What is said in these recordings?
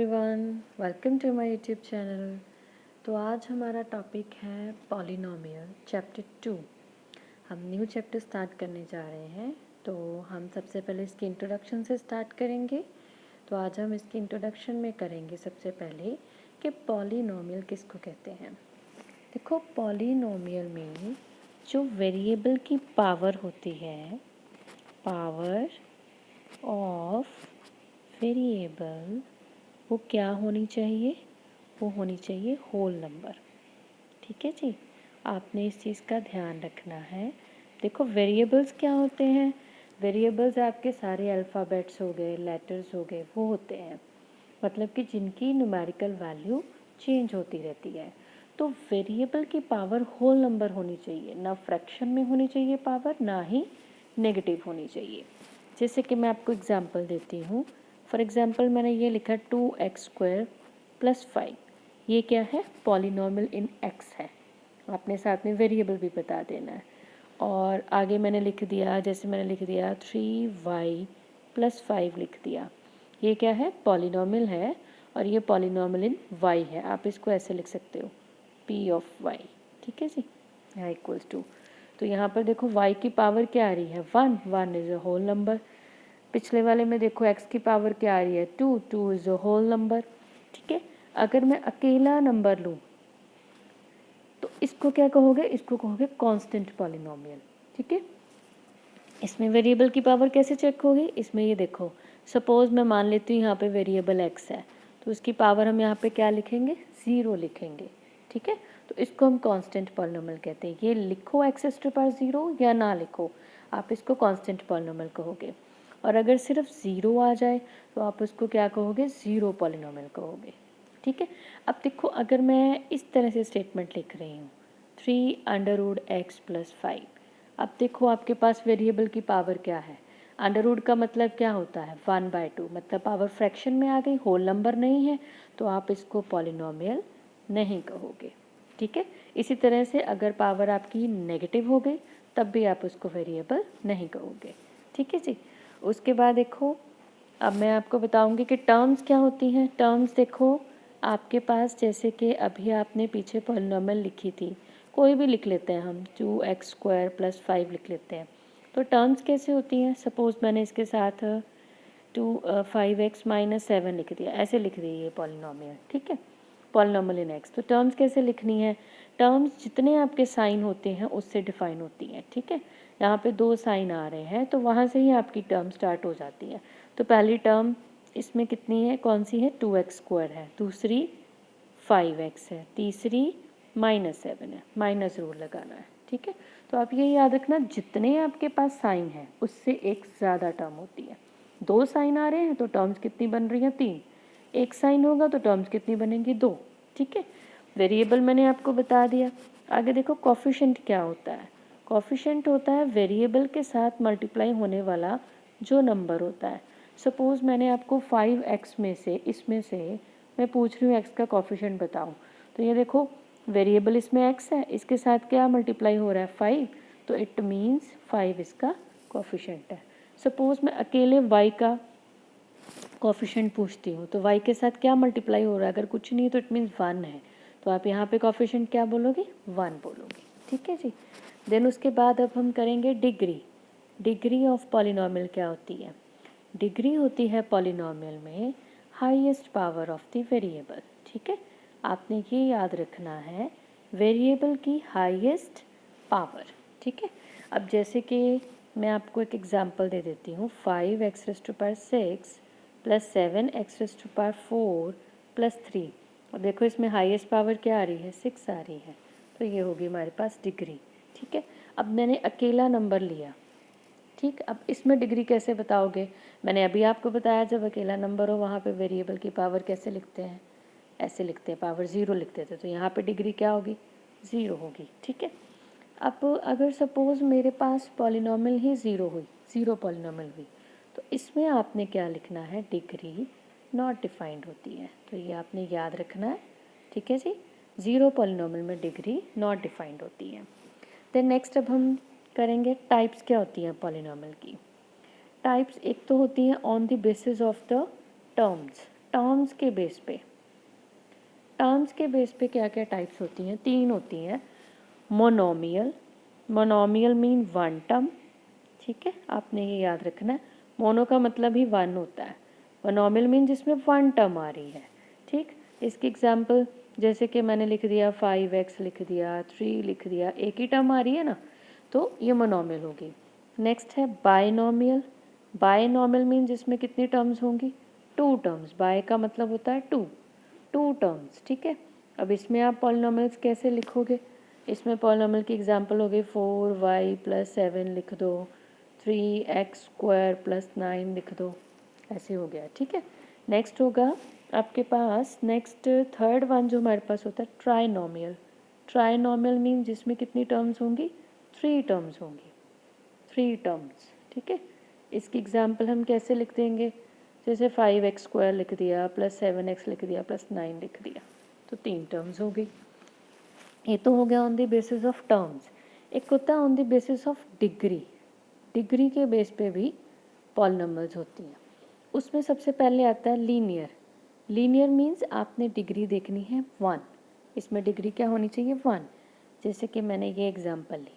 Everyone, welcome to my YouTube channel. तो आज हमारा टॉपिक है पॉलिनोमियल चैप्टर 2। हम न्यू चैप्टर स्टार्ट करने जा रहे हैं। तो हम सबसे पहले इसकी इंट्रोडक्शन से स्टार्ट करेंगे। तो आज हम इसकी इंट्रोडक्शन में करेंगे सबसे पहले कि पॉलिनोमियल किसको कहते हैं। देखो, पॉलिनोमियल में जो वेरिएबल की पावर होती है, पावर ऑफ वेरिएबल, वो क्या होनी चाहिए? वो होनी चाहिए होल नंबर। ठीक है जी, आपने इस चीज़ का ध्यान रखना है। देखो, वेरिएबल्स क्या होते हैं? वेरिएबल्स आपके सारे अल्फ़ाबेट्स हो गए, लेटर्स हो गए, वो होते हैं, मतलब कि जिनकी न्यूमेरिकल वैल्यू चेंज होती रहती है। तो वेरिएबल की पावर होल नंबर होनी चाहिए, ना फ्रैक्शन में होनी चाहिए पावर, ना ही नेगेटिव होनी चाहिए। जैसे कि मैं आपको एग्जांपल देती हूँ। फॉर एग्जांपल मैंने ये लिखा 2x² + 5। ये क्या है? पॉलिनोमियल इन x है। आपने साथ में वेरिएबल भी बता देना है। और आगे मैंने लिख दिया, जैसे मैंने लिख दिया 3y + 5 लिख दिया। ये क्या है? पॉलिनोमियल है, और ये पॉलिनोमियल इन y है। आप इसको ऐसे लिख सकते हो, p(y). ठीक है जी, यहाँ इक्वल्स टू। तो यहाँ पर देखो y की पावर क्या आ रही है? 1। 1 इज़ अ होल नंबर। पिछले वाले में देखो x की पावर क्या आ रही है? 2। 2 इज़ अ होल नंबर। ठीक है, अगर मैं अकेला नंबर लूँ तो इसको क्या कहोगे? इसको कहोगे कांस्टेंट पॉलिनोमियल। ठीक है, इसमें वेरिएबल की पावर कैसे चेक होगी? इसमें ये देखो, सपोज मैं मान लेती हूँ यहाँ पे वेरिएबल x है, तो उसकी पावर हम यहाँ पे क्या लिखेंगे? 0 लिखेंगे। ठीक है, तो इसको हम कांस्टेंट पॉलिनोमियल कहते हैं। ये लिखो x⁻0 या ना लिखो, आप इसको कांस्टेंट पॉलिनोमियल कहोगे। और अगर सिर्फ 0 आ जाए तो आप उसको क्या कहोगे? 0 पॉलिनोमियल कहोगे। ठीक है, अब देखो, अगर मैं इस तरह से स्टेटमेंट लिख रही हूँ 3√x + 5। अब देखो, आपके पास वेरिएबल की पावर क्या है? अंडर का मतलब क्या होता है? 1/2, मतलब पावर फ्रैक्शन में आ गई, होल नंबर नहीं है, तो आप इसको पॉलिनोमियल नहीं कहोगे। ठीक है, इसी तरह से अगर पावर आपकी नेगेटिव हो गई तब भी आप उसको वेरिएबल नहीं कहोगे। ठीक है जी, उसके बाद देखो, अब मैं आपको बताऊंगी कि टर्म्स क्या होती हैं। टर्म्स देखो, आपके पास जैसे कि अभी आपने पीछे पॉलिनोमियल लिखी थी, कोई भी लिख लेते हैं हम, 2x² + 5 लिख लेते हैं। तो टर्म्स कैसे होती हैं? सपोज़ मैंने इसके साथ 5x - 7 लिख दिया, ऐसे लिख दी ये पॉलिनोमियल। ठीक है, पॉलिनोमियल इन x। तो टर्म्स कैसे लिखनी है? टर्म्स जितने आपके साइन होते हैं उससे डिफाइन होती हैं। ठीक है, यहाँ पे 2 साइन आ रहे हैं तो वहाँ से ही आपकी टर्म स्टार्ट हो जाती है। तो पहली टर्म इसमें कितनी है? कौन सी है? 2x² है, दूसरी 5x है, तीसरी -7 है। माइनस रूल लगाना है। ठीक है, तो आप ये याद रखना, जितने आपके पास साइन है उससे एक ज़्यादा टर्म होती है। 2 साइन आ रहे हैं तो टर्म्स कितनी बन रही हैं? 3। एक साइन होगा तो टर्म्स कितनी बनेंगी? 2। ठीक है, वेरिएबल मैंने आपको बता दिया। आगे देखो, कोफिशिएंट क्या होता है? कोफिशिएंट होता है वेरिएबल के साथ मल्टीप्लाई होने वाला जो नंबर होता है। सपोज़ मैंने आपको 5x में से, इसमें से मैं पूछ रही हूँ x का कोफिशिएंट बताओ, तो ये देखो, वेरिएबल इसमें x है, इसके साथ क्या मल्टीप्लाई हो रहा है? 5, तो इट मीन्स 5 इसका कोफिशिएंट है। सपोज़ मैं अकेले y का कोफिशिएंट पूछती हूँ, तो y के साथ क्या मल्टीप्लाई हो रहा है? अगर कुछ नहीं तो इट मीन्स 1 है, तो आप यहाँ पे कोफिशिएंट क्या बोलोगे? 1 बोलोगे। ठीक है जी, देन उसके बाद अब हम करेंगे डिग्री। डिग्री ऑफ पॉलिनोमियल क्या होती है? डिग्री होती है पॉलिनोमियल में highest power of the variable. ठीक है, आपने ये याद रखना है, वेरिएबल की हाईएस्ट पावर। ठीक है, अब जैसे कि मैं आपको एक एग्जांपल दे देती हूँ, 5x⁻6 + 7x⁻4 + 3। और देखो, इसमें हाईएस्ट पावर क्या आ रही है? 6 आ रही है, तो ये होगी हमारे पास डिग्री। ठीक है, अब मैंने अकेला नंबर लिया। ठीक, अब इसमें डिग्री कैसे बताओगे? मैंने अभी आपको बताया, जब अकेला नंबर हो वहाँ पे वेरिएबल की पावर कैसे लिखते हैं? ऐसे लिखते हैं, पावर 0 लिख देते। तो यहाँ पे डिग्री क्या होगी? 0 होगी। ठीक है, अब अगर सपोज़ मेरे पास पॉलिनोमियल ही 0 हुई, 0 पॉलिनोमियल हुई, तो इसमें आपने क्या लिखना है? डिग्री नॉट डिफाइंड होती है, तो ये आपने याद रखना है। ठीक है जी, 0 पॉलिनोमियल में डिग्री नॉट डिफाइंड होती है। देन नेक्स्ट अब हम करेंगे टाइप्स क्या होती हैं पॉलिनोमियल की। टाइप्स एक तो होती हैं on the basis of the terms. Terms के बेस पे, टर्म्स के बेस पे क्या क्या टाइप्स होती हैं? 3 होती हैं। Monomial, monomial mean one term, ठीक है, आपने ये याद रखना है। मोनो का मतलब ही वन होता है, मोनोमियल मीन जिसमें वन टर्म आ रही है, ठीक। इसकी एग्जांपल जैसे कि मैंने लिख दिया 5x लिख दिया, 3 लिख दिया, एक ही टर्म आ रही है ना, तो ये मोनोमियल होगी। नेक्स्ट है बायनोमियल, बायनोमियल मीन जिसमें कितनी टर्म्स होंगी? 2 टर्म्स, बाय का मतलब होता है 2 टर्म्स, ठीक है। अब इसमें आप पॉलिनोमियल्स कैसे लिखोगे? इसमें पॉलिनोमियल की एग्जांपल हो गई 4y + 7 लिख दो, 3x² + 9 लिख दो, ऐसे हो गया, ठीक है। नेक्स्ट होगा आपके पास, नेक्स्ट थर्ड वन जो हमारे पास होता है ट्राइनोमियल। ट्राइनोमियल मीन जिसमें कितनी टर्म्स होंगी? 3 टर्म्स होंगी, 3 टर्म्स, ठीक है। इसकी एग्जांपल हम कैसे लिख देंगे? जैसे 5x² लिख दिया, +7x लिख दिया, +9 लिख दिया, तो 3 टर्म्स हो गई। ये तो हो गया on the basis of terms. एक होता है on the basis of degree, degree के बेस पे भी पॉलिनोमियल्स होती हैं। उसमें सबसे पहले आता है लीनियर। लीनियर मीन्स आपने डिग्री देखनी है 1, इसमें डिग्री क्या होनी चाहिए? 1। जैसे कि मैंने ये एग्जांपल ली,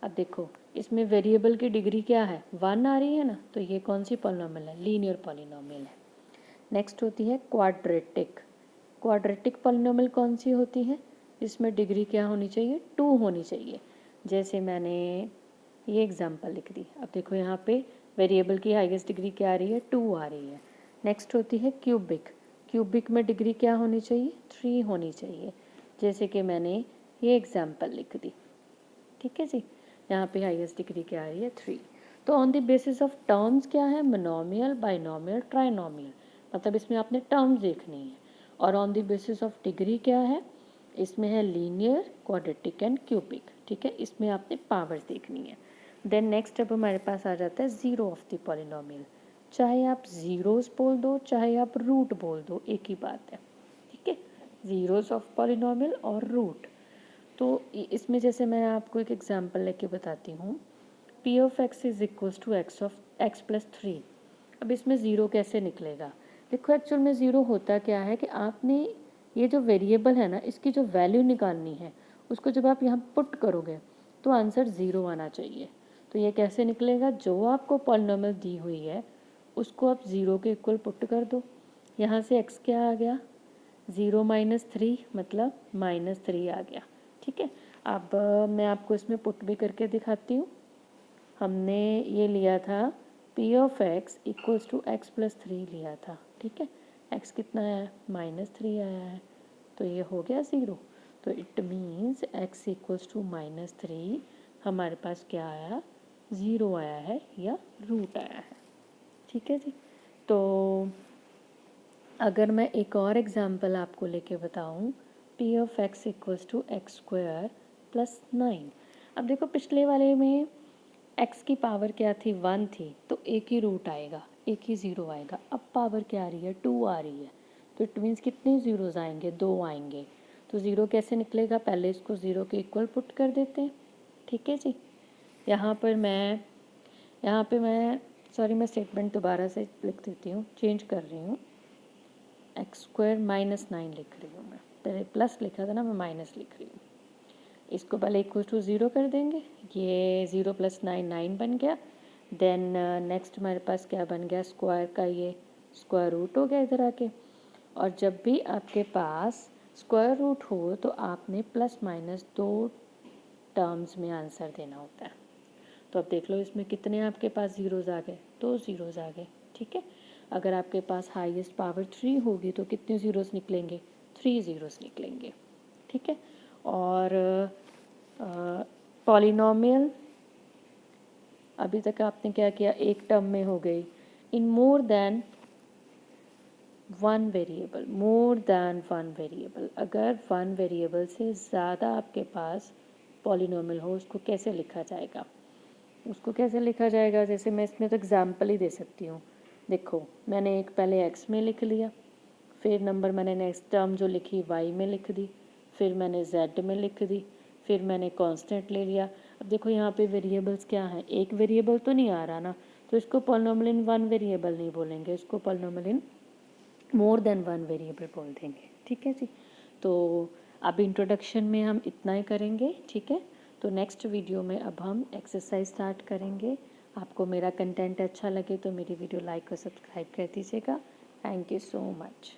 अब देखो इसमें वेरिएबल की डिग्री क्या है? 1 आ रही है ना, तो ये कौन सी पॉलिनोमियल है? लीनियर पॉलिनोमियल है। नेक्स्ट होती है क्वाड्रेटिक। क्वाड्रेटिक पॉलिनोमियल कौन सी होती है? जिसमें डिग्री क्या होनी चाहिए? 2 होनी चाहिए। जैसे मैंने ये एग्जांपल लिख दी, अब देखो यहाँ पे वेरिएबल की हाईएस्ट डिग्री क्या आ रही है? 2 आ रही है। नेक्स्ट होती है क्यूबिक। क्यूबिक में डिग्री क्या होनी चाहिए? 3 होनी चाहिए। जैसे कि मैंने ये एग्जांपल लिख दी, ठीक है जी। यहाँ पे हाईएस्ट डिग्री क्या आ रही है? 3। तो on the basis of terms क्या है? मोनोमियल, बाइनोमियल, ट्राइनोमियल, मतलब इसमें आपने टर्म्स देखनी है। और on the basis of degree क्या है? इसमें है लीनियर, क्वाड्रेटिक एंड क्यूबिक, ठीक है। इसमें आपने पावर्स देखनी है। देन नेक्स्ट अब हमारे पास आ जाता है ज़ीरो ऑफ द पॉलिनोमियल। चाहे आप ज़ीरोस बोल दो, चाहे आप रूट बोल दो, एक ही बात है, ठीक है। ज़ीरोस ऑफ पॉलिनोमियल और रूट। तो इसमें जैसे मैं आपको एक एग्जांपल लेके बताती हूँ, p(x) is equals to x + 3। अब इसमें ज़ीरो कैसे निकलेगा? देखो एक्चुअल में ज़ीरो होता क्या है कि आपने ये जो वेरिएबल है ना, इसकी जो वैल्यू निकालनी है, उसको जब आप यहाँ पुट करोगे तो आंसर ज़ीरो आना चाहिए। तो ये कैसे निकलेगा? जो आपको पॉलिनोमियल दी हुई है उसको आप ज़ीरो के इक्वल पुट कर दो। यहाँ से x क्या आ गया? 0 - 3 मतलब -3 आ गया, ठीक है। अब मैं आपको इसमें पुट भी करके दिखाती हूँ। हमने ये लिया था p(x) इक्वल्स टू x + 3 लिया था, ठीक है। x कितना आया है? -3 आया है, तो ये हो गया 0। तो it means x equals to -3 हमारे पास क्या आया? 0 आया है या रूट आया है, ठीक है जी। तो अगर मैं एक और एग्जांपल आपको लेके बताऊं, p(x) इक्वल्स टू x² + 9। अब देखो पिछले वाले में x की पावर क्या थी? 1 थी, तो एक ही रूट आएगा, एक ही ज़ीरो आएगा। अब पावर क्या आ रही है? 2 आ रही है, तो इट मीन्स कितने ज़ीरोज़ आएंगे? 2 आएंगे। तो ज़ीरो कैसे निकलेगा? पहले इसको ज़ीरो के इक्वल पुट कर देते हैं, ठीक है जी। यहाँ पे मैं सॉरी, मैं स्टेटमेंट दोबारा से लिख देती हूँ, चेंज कर रही हूँ। x² - 9 लिख रही हूँ मैं, पहले प्लस लिखा था ना, मैं माइनस लिख रही हूँ। इसको पहले इक्वल टू 0 कर देंगे, ये 0 + 9 9 बन गया। देन नेक्स्ट हमारे पास क्या बन गया? स्क्वायर का ये स्क्वायर रूट हो गया इधर आके। और जब भी आपके पास स्क्वायर रूट हो तो आपने ±2 टर्म्स में आंसर देना होता है। तो अब देख लो इसमें कितने आपके पास ज़ीरोज़ आ गए? 2 ज़ीरोज़ आ गए, ठीक है। अगर आपके पास हाईएस्ट पावर 3 होगी तो कितने ज़ीरोज़ निकलेंगे? 3 ज़ीरोज़ निकलेंगे, ठीक है। और पॉलिनोमियल अभी तक आपने क्या किया? एक टर्म में हो गई। In more than one variable, more than one variable, अगर वन वेरिएबल से ज़्यादा आपके पास पॉलिनोमियल हो, उसको कैसे लिखा जाएगा? उसको कैसे लिखा जाएगा? जैसे मैं इसमें तो एग्जाम्पल ही दे सकती हूँ। देखो मैंने एक पहले x में लिख लिया, फिर नंबर मैंने नेक्स्ट टर्म जो लिखी y में लिख दी, फिर मैंने z में लिख दी, फिर मैंने कांस्टेंट ले लिया। अब देखो यहाँ पे वेरिएबल्स क्या हैं? एक वेरिएबल तो नहीं आ रहा ना, तो इसको पॉलिनोमियल इन वन वेरिएबल नहीं बोलेंगे, इसको पॉलिनोमियल इन मोर देन वन वेरिएबल बोल देंगे, ठीक है जी। तो अब इंट्रोडक्शन में हम इतना ही करेंगे, ठीक है। तो नेक्स्ट वीडियो में अब हम एक्सरसाइज स्टार्ट करेंगे। आपको मेरा कंटेंट अच्छा लगे तो मेरी वीडियो लाइक और सब्सक्राइब कर दीजिएगा। Thank you so much.